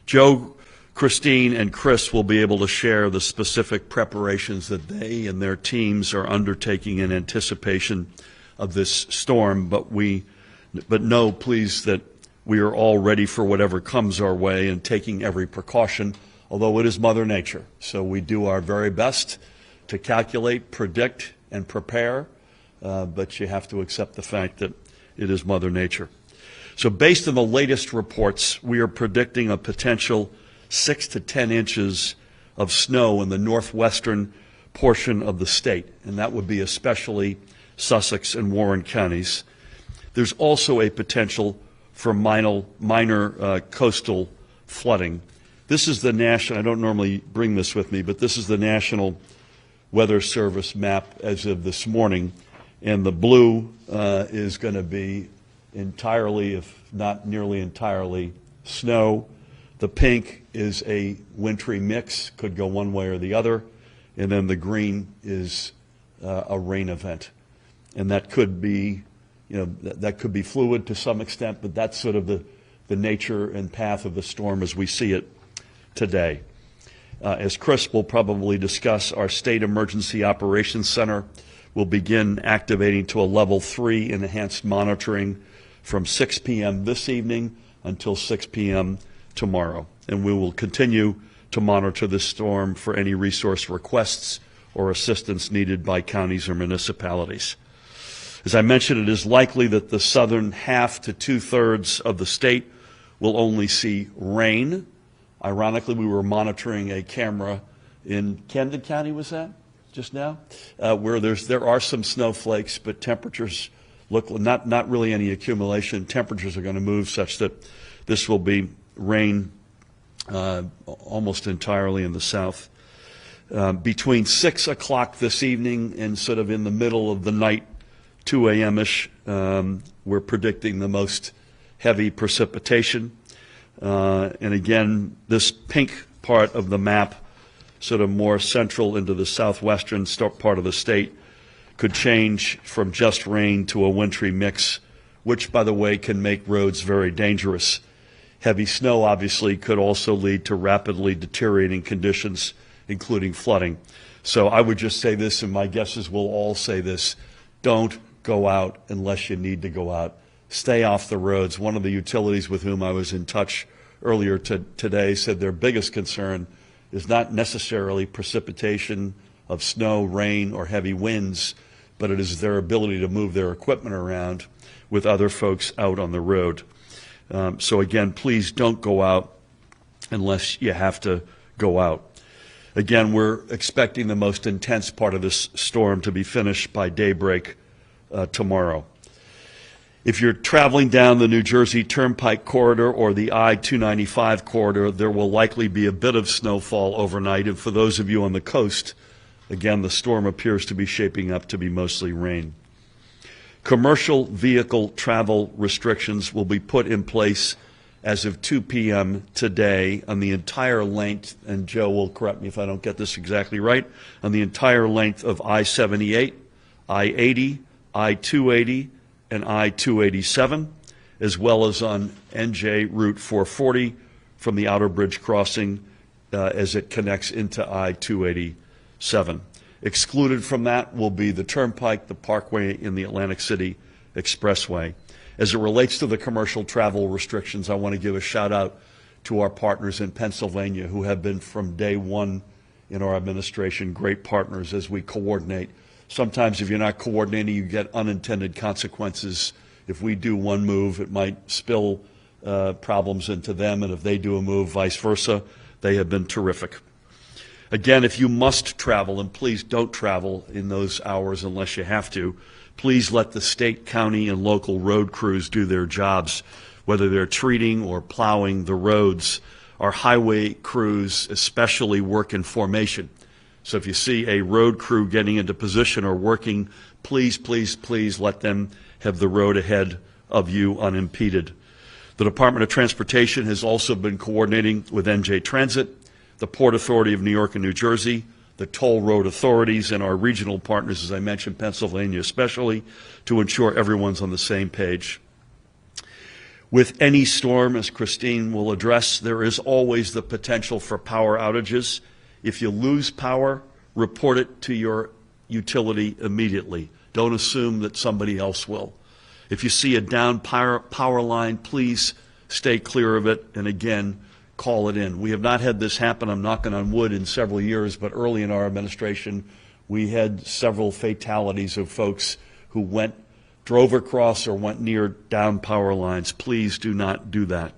Joe, Christine, and Chris will be able to share the specific preparations that they and their teams are undertaking in anticipation of this storm, but know, please, that we are all ready for whatever comes our way and taking every precaution, although it is Mother Nature. So we do our very best to calculate, predict, and prepare, but you have to accept the fact that it is Mother Nature. So based on the latest reports, we are predicting a potential 6 to 10 inches of snow in the northwestern portion of the state, and that would be especially Sussex and Warren counties. There's also a potential for minor coastal flooding. This is the national, I don't normally bring this with me, but this is the National Weather Service map as of this morning, and the blue is going to be entirely, if not nearly entirely, snow. The pink is a wintry mix, could go one way or the other, and then the green is a rain event. And that could be, that could be fluid to some extent, but that's sort of the nature and path of the storm as we see it today. As Chris will probably discuss, our State Emergency Operations Center will begin activating to a level 3 enhanced monitoring from 6 p.m. this evening until 6 p.m. tomorrow. And we will continue to monitor this storm for any resource requests or assistance needed by counties or municipalities. As I mentioned, it is likely that the southern half to 2/3 of the state will only see rain. Ironically, we were monitoring a camera in Camden County, was that just now, where there are some snowflakes, but temperatures look not really any accumulation. Temperatures are going to move such that this will be rain almost entirely in the south. Between 6 o'clock this evening and sort of in the middle of the night, 2 a.m.-ish, we're predicting the most heavy precipitation. And again, this pink part of the map, sort of more central into the southwestern part of the state, could change from just rain to a wintry mix, which, by the way, can make roads very dangerous. Heavy snow, obviously, could also lead to rapidly deteriorating conditions, including flooding. So I would just say this, and my guess is we'll all say this: don't go out unless you need to go out. Stay off the roads. One of the utilities with whom I was in touch earlier today said their biggest concern is not necessarily precipitation of snow, rain, or heavy winds, but it is their ability to move their equipment around with other folks out on the road. So again, please don't go out unless you have to go out. Again, we're expecting the most intense part of this storm to be finished by daybreak tomorrow. If you're traveling down the New Jersey Turnpike corridor or the I-295 corridor, there will likely be a bit of snowfall overnight. And for those of you on the coast, again, the storm appears to be shaping up to be mostly rain. Commercial vehicle travel restrictions will be put in place as of 2 p.m. today on the entire length, and Joe will correct me if I don't get this exactly right, on the entire length of I-78, I-80, I-280, and I-287, as well as on NJ Route 440 from the Outer Bridge crossing as it connects into I-287. Excluded from that will be the Turnpike, the Parkway, and the Atlantic City Expressway. As it relates to the commercial travel restrictions, I want to give a shout out to our partners in Pennsylvania who have been from day one in our administration great partners as we coordinate. Sometimes if you're not coordinating, you get unintended consequences. If we do one move, it might spill problems into them, and if they do a move, vice versa. They have been terrific. Again, if you must travel, and please don't travel in those hours unless you have to, please let the state, county, and local road crews do their jobs, whether they're treating or plowing the roads. Our highway crews especially work in formation. So if you see a road crew getting into position or working, please, please, please let them have the road ahead of you unimpeded. The Department of Transportation has also been coordinating with NJ Transit, the Port Authority of New York and New Jersey, the toll road authorities, and our regional partners, as I mentioned, Pennsylvania especially, to ensure everyone's on the same page. With any storm, as Christine will address, there is always the potential for power outages. If you lose power, report it to your utility immediately. Don't assume that somebody else will. If you see a down power line, please stay clear of it, and again, call it in. We have not had this happen, I'm knocking on wood, in several years, but early in our administration, we had several fatalities of folks who drove across or went near down power lines. Please do not do that.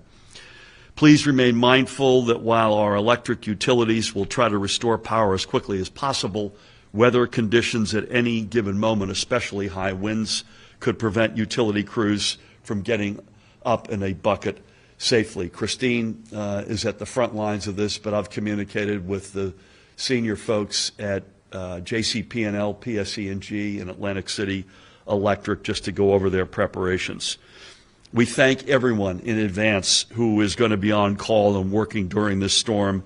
Please remain mindful that while our electric utilities will try to restore power as quickly as possible, weather conditions at any given moment, especially high winds, could prevent utility crews from getting up in a bucket safely. Christine is at the front lines of this, but I've communicated with the senior folks at JCP&L, PSE&G, and Atlantic City Electric just to go over their preparations. We thank everyone in advance who is going to be on call and working during this storm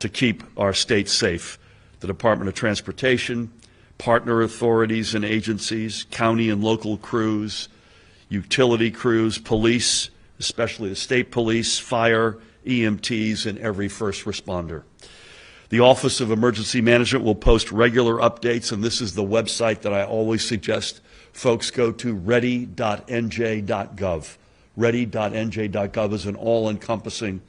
to keep our state safe. The Department of Transportation, partner authorities and agencies, county and local crews, utility crews, police, especially the state police, fire, EMTs, and every first responder. The Office of Emergency Management will post regular updates, and this is the website that I always suggest folks go to, ready.nj.gov. Ready.nj.gov is an all-encompassing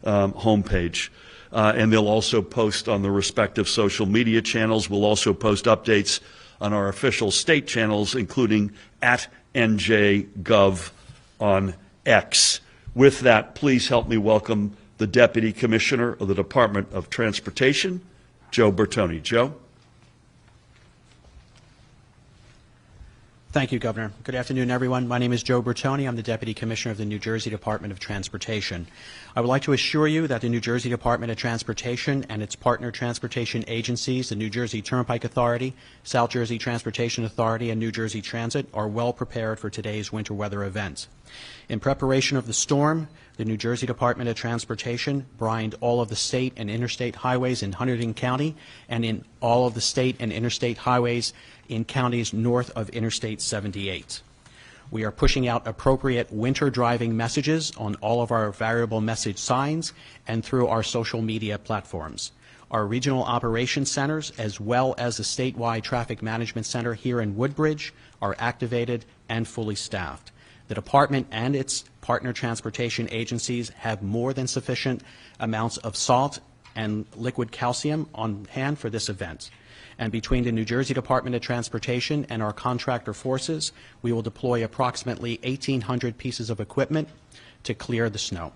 homepage. And they'll also post on the respective social media channels. We'll also post updates on our official state channels, including at NJGov on X. With that, please help me welcome the Deputy Commissioner of the Department of Transportation, Joe Bertoni. Joe? Thank you, Governor. Good afternoon, everyone. My name is Joe Bertoni. I'm the Deputy Commissioner of the New Jersey Department of Transportation. I would like to assure you that the New Jersey Department of Transportation and its partner transportation agencies, the New Jersey Turnpike Authority, South Jersey Transportation Authority, and New Jersey Transit, are well prepared for today's winter weather event. In preparation of the storm, the New Jersey Department of Transportation brined all of the state and interstate highways in Hunterdon County and in all of the state and interstate highways in counties north of Interstate 78. We are pushing out appropriate winter driving messages on all of our variable message signs and through our social media platforms. Our regional operations centers, as well as the statewide traffic management center here in Woodbridge, are activated and fully staffed. The department and its partner transportation agencies have more than sufficient amounts of salt and liquid calcium on hand for this event. And between the New Jersey Department of Transportation and our contractor forces, we will deploy approximately 1,800 pieces of equipment to clear the snow.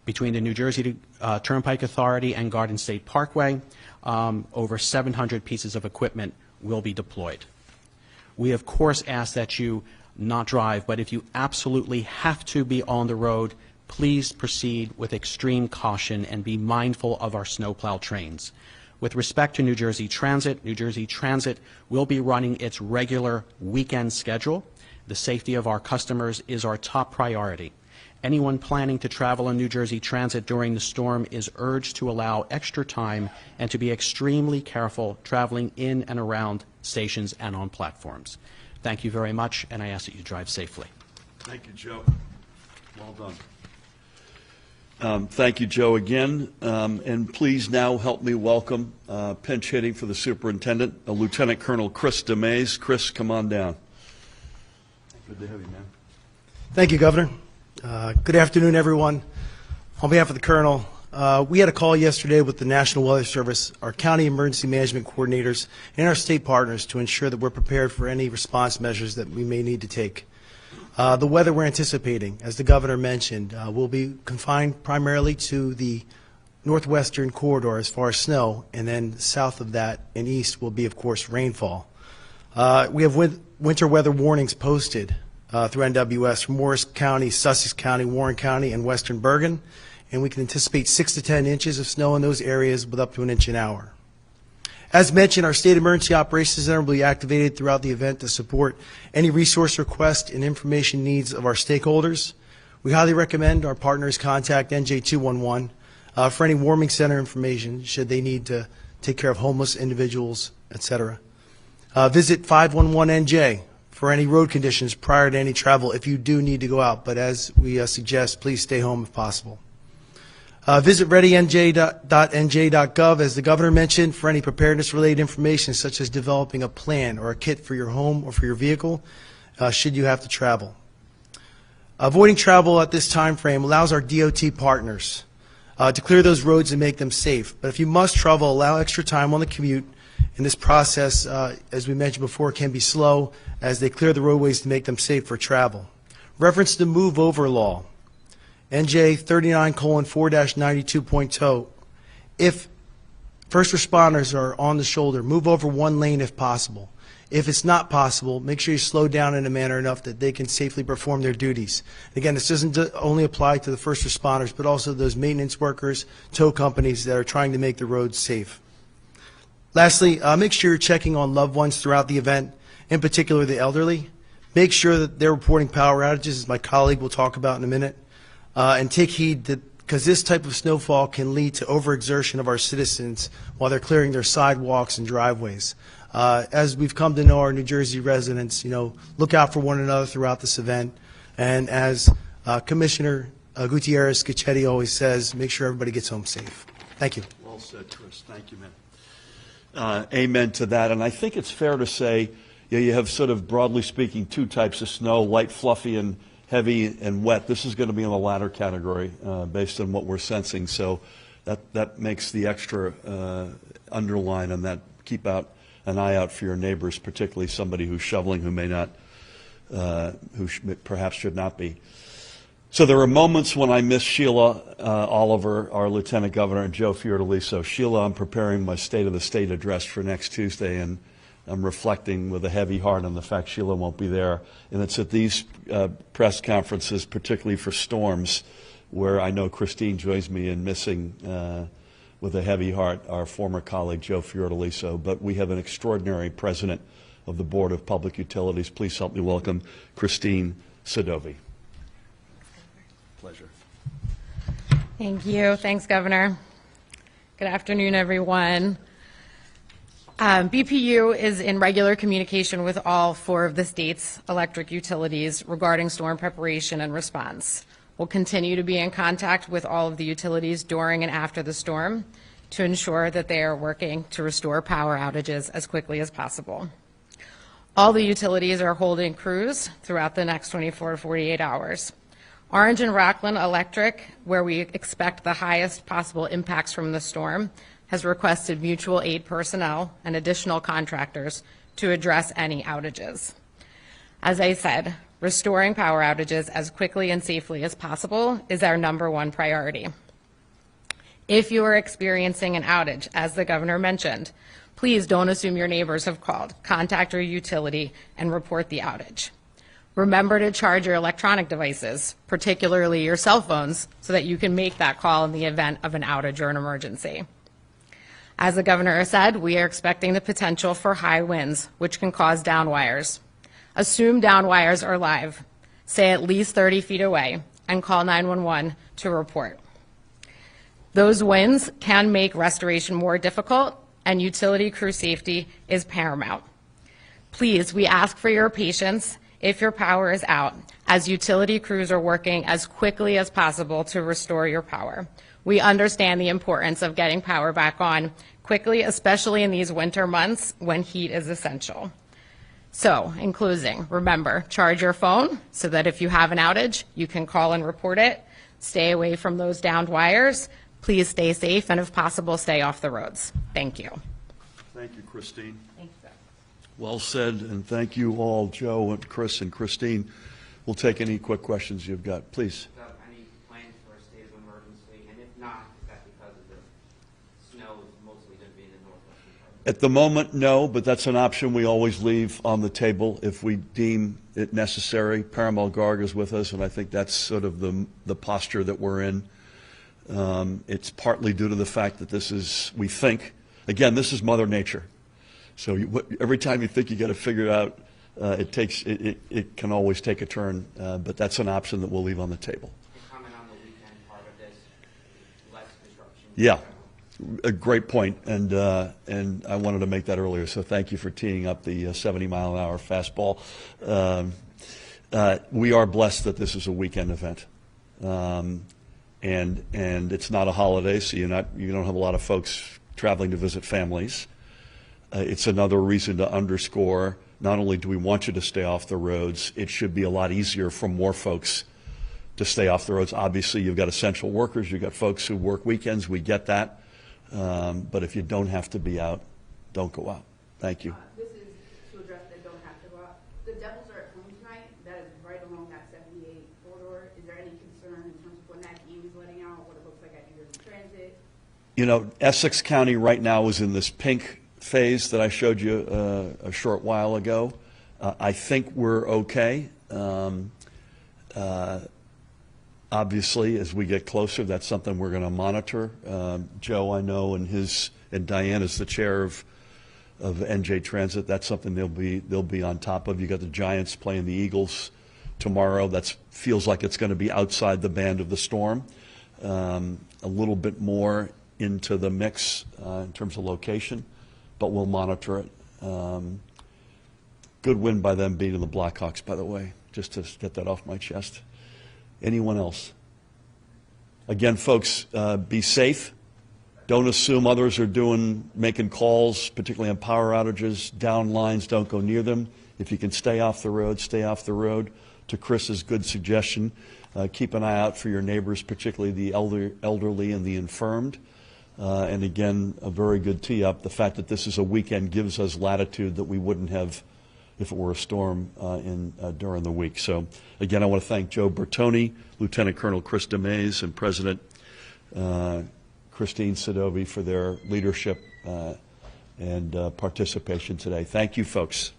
Between the New Jersey Turnpike Authority and Garden State Parkway, over 700 pieces of equipment will be deployed. We, of course, ask that you not drive, but if you absolutely have to be on the road, please proceed with extreme caution and be mindful of our snowplow trains. With respect to New Jersey Transit will be running its regular weekend schedule. The safety of our customers is our top priority. Anyone planning to travel on New Jersey Transit during the storm is urged to allow extra time and to be extremely careful traveling in and around stations and on platforms. Thank you very much, and I ask that you drive safely. Thank you, Joe. Well done. Thank you, Joe, again. And please now help me welcome pinch hitting for the superintendent, Lieutenant Colonel Chris DeMays. Chris, come on down. Good to have you, man. Thank you, Governor. Good afternoon, everyone. On behalf of the Colonel, we had a call yesterday with the National Weather Service, our county emergency management coordinators, and our state partners to ensure that we're prepared for any response measures that we may need to take. The weather we're anticipating, as the Governor mentioned, will be confined primarily to the northwestern corridor as far as snow, and then south of that and east will be, of course, rainfall. We have winter weather warnings posted through NWS for Morris County, Sussex County, Warren County, and Western Bergen, and we can anticipate 6 to 10 inches of snow in those areas with up to an inch an hour. As mentioned, our State Emergency Operations Center will be activated throughout the event to support any resource requests and information needs of our stakeholders. We highly recommend our partners contact NJ211 for any warming center information should they need to take care of homeless individuals, etc. Visit 511NJ for any road conditions prior to any travel if you do need to go out. But as we suggest, please stay home if possible. Visit readynj.gov, as the governor mentioned, for any preparedness-related information, such as developing a plan or a kit for your home or for your vehicle, should you have to travel. Avoiding travel at this time frame allows our DOT partners to clear those roads and make them safe. But if you must travel, allow extra time on the commute. And this process, as we mentioned before, can be slow as they clear the roadways to make them safe for travel. Reference the Move Over Law, NJ 39:4-92.0. If first responders are on the shoulder, move over one lane if possible. If it's not possible, make sure you slow down in a manner enough that they can safely perform their duties. Again, this doesn't only apply to the first responders, but also those maintenance workers, tow companies that are trying to make the roads safe. Lastly, make sure you're checking on loved ones throughout the event, in particular the elderly. Make sure that they're reporting power outages, as my colleague will talk about in a minute, and take heed because this type of snowfall can lead to overexertion of our citizens while they're clearing their sidewalks and driveways. As we've come to know our New Jersey residents, look out for one another throughout this event. And as Commissioner Gutierrez-Scacchetti always says, make sure everybody gets home safe. Thank you. Well said, Chris. Thank you, man. Amen to that. And I think it's fair to say you have sort of, broadly speaking, two types of snow, light, fluffy, and heavy and wet. This is going to be in the latter category based on what we're sensing. So that makes the extra underline on that. Keep out an eye out for your neighbors, particularly somebody who's shoveling who may not, perhaps should not be. So there are moments when I miss Sheila Oliver, our Lieutenant Governor, and Joe Fiordaliso. Sheila, I'm preparing my State of the State address for next Tuesday, and I'm reflecting with a heavy heart on the fact Sheila won't be there. And it's at these press conferences, particularly for storms, where I know Christine joins me in missing with a heavy heart our former colleague Joe Fiordaliso. But we have an extraordinary president of the Board of Public Utilities. Please help me welcome Christine Sadovi. Pleasure. Thank you. Thanks, Governor. Good afternoon, everyone. BPU is in regular communication with all four of the state's electric utilities regarding storm preparation and response. We'll continue to be in contact with all of the utilities during and after the storm to ensure that they are working to restore power outages as quickly as possible. All the utilities are holding crews throughout the next 24 to 48 hours. Orange and Rockland Electric, where we expect the highest possible impacts from the storm, has requested mutual aid personnel and additional contractors to address any outages. As I said, restoring power outages as quickly and safely as possible is our #1 priority. If you are experiencing an outage, as the governor mentioned, please don't assume your neighbors have called. Contact your utility and report the outage. Remember to charge your electronic devices, particularly your cell phones, so that you can make that call in the event of an outage or an emergency. As the governor said, we are expecting the potential for high winds, which can cause down wires. Assume down wires are live. Stay at least 30 feet away and call 911 to report. Those winds can make restoration more difficult, and utility crew safety is paramount. Please, we ask for your patience if your power is out, as utility crews are working as quickly as possible to restore your power. We understand the importance of getting power back on quickly, especially in these winter months when heat is essential. So, in closing, remember, charge your phone so that if you have an outage, you can call and report it. Stay away from those downed wires. Please stay safe, and if possible, stay off the roads. Thank you. Thank you, Christine. Thanks, sir. Well said, and thank you all, Joe and Chris and Christine. We'll take any quick questions you've got. Please. Any plans for a state of emergency, and if not, is that because of the snow is mostly going to be in the northwestern part? At the moment, no, but that's an option we always leave on the table if we deem it necessary. Paramount Garg is with us, and I think that's sort of the posture that we're in. It's partly due to the fact that this is, we think, again, this is Mother Nature. So every time you think you got to figure it out, it can always take a turn, but that's an option that we'll leave on the table. Comment on the weekend part of this, less disruption. Yeah. A great point, and I wanted to make that earlier, so thank you for teeing up the 70-mile-an-hour fastball. We are blessed that this is a weekend event, and it's not a holiday, so you don't have a lot of folks traveling to visit families. It's another reason to underscore, not only do we want you to stay off the roads, it should be a lot easier for more folks to stay off the roads. Obviously, you've got essential workers, you've got folks who work weekends, we get that. But if you don't have to be out, don't go out. Thank you. This is to address that don't have to go out. The Devils are at home tonight. That is right along that 78 corridor. Is there any concern in terms of when that game is letting out, what it looks like at New Jersey Transit? You know, Essex County right now is in this pink phase that I showed you a short while ago. I think we're okay. Obviously, as we get closer, that's something we're going to monitor. Joe, I know, and Diane is the chair of NJ Transit. That's something they'll be on top of. You got the Giants playing the Eagles tomorrow. That feels like it's going to be outside the band of the storm. A little bit more into the mix in terms of location, but we'll monitor it. Good win by them beating the Blackhawks, by the way, just to get that off my chest. Anyone else? Again, folks, be safe. Don't assume others are making calls, particularly on power outages, down lines. Don't go near them. If you can stay off the road, stay off the road. To Chris's good suggestion, keep an eye out for your neighbors, particularly the elderly and the infirmed. And again, a very good tee-up. The fact that this is a weekend gives us latitude that we wouldn't have if it were a storm during the week. So, again, I want to thank Joe Bertoni, Lieutenant Colonel Chris DeMays, and President Christine Sadovi for their leadership and participation today. Thank you, folks.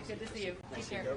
Good to see you. Take care.